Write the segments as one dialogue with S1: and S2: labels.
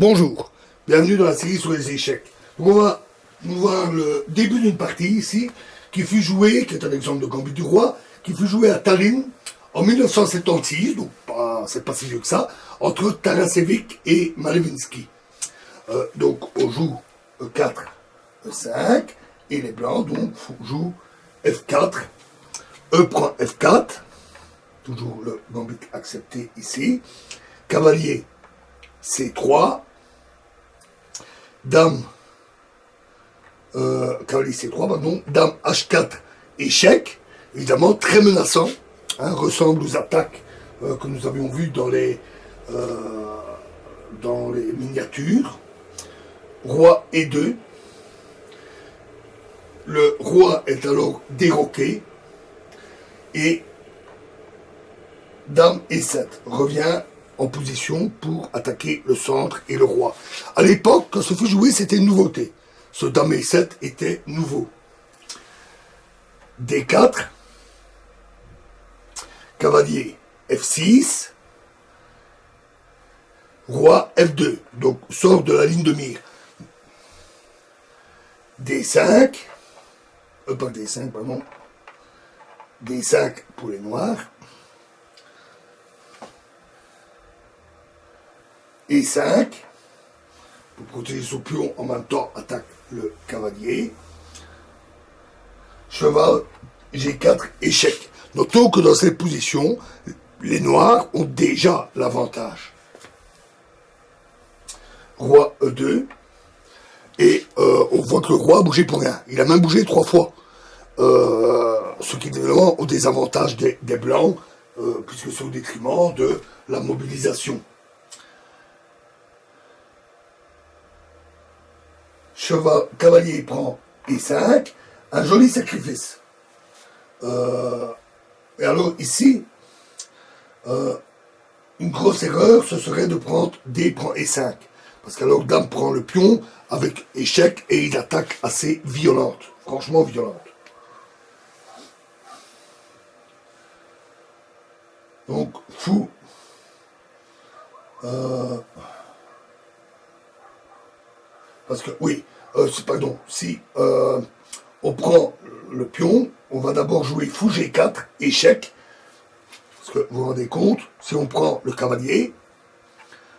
S1: Bonjour, bienvenue dans la série sur les échecs. Donc on va voir le début d'une partie ici, qui fut jouée, qui est un exemple de Gambit du Roi, qui fut jouée à Tallinn en 1976, donc c'est pas si vieux que ça, entre Tarasevic et Malevinsky. Donc on joue E4, E5, et les blancs donc jouent F4, E prend F4, toujours le Gambit accepté ici, cavalier C3, dame, cavalier C3, pardon, dame H4, échec, évidemment très menaçant, hein, ressemble aux attaques que nous avions vues dans les miniatures. Roi E2, le roi est alors déroqué, et dame E7 revient en position pour attaquer le centre et le roi. À l'époque, quand ce fut joué, c'était une nouveauté. Ce dame E7 était nouveau. D4, cavalier F6, roi F2, donc sort de la ligne de mire. D5, pas D5, pardon, D5 pour les noirs, E5, pour protéger son pion, en même temps attaque le cavalier, cheval G4, échec. Notons que dans cette position, les noirs ont déjà l'avantage. Roi E2, et on voit que le roi a bougé pour rien. Il a même bougé 3 fois. Ce qui évidemment au désavantage des blancs, puisque c'est au détriment de la mobilisation. Cheval, cavalier prend E5, un joli sacrifice. Et alors ici, une grosse erreur, ce serait de prendre D prend E5. Parce qu'alors dame prend le pion avec échec et une attaque assez violente, franchement violente. Donc fou. Parce que oui, pardon, si on prend le pion, on va d'abord jouer fou G4, échec. Parce que vous vous rendez compte, si on prend le cavalier,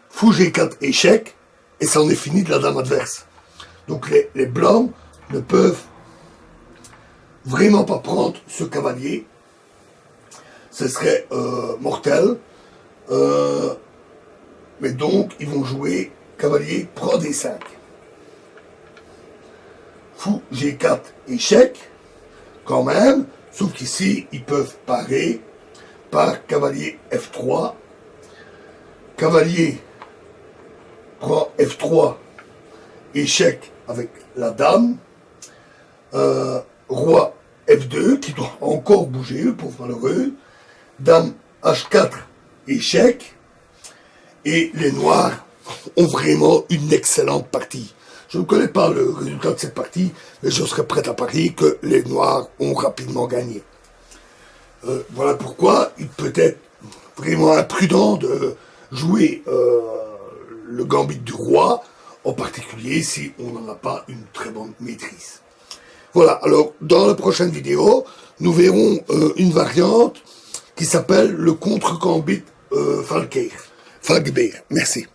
S1: fou G4, échec, et ça en est fini de la dame adverse. Donc les blancs ne peuvent vraiment pas prendre ce cavalier. Ce serait mortel. Mais donc, ils vont jouer cavalier prend D5. Fou G4, échec, quand même, sauf qu'ici, ils peuvent parer par cavalier F3. Cavalier prend F3, échec avec la dame. Roi F2, qui doit encore bouger, le pauvre malheureux. Dame H4, échec. Et les noirs ont vraiment une excellente partie. Je ne connais pas le résultat de cette partie, mais je serais prêt à parier que les noirs ont rapidement gagné. Voilà pourquoi il peut être vraiment imprudent de jouer le Gambit du Roi, en particulier si on n'en a pas une très bonne maîtrise. Voilà, alors dans la prochaine vidéo, nous verrons une variante qui s'appelle le contre-Gambit Falkbeer. Merci.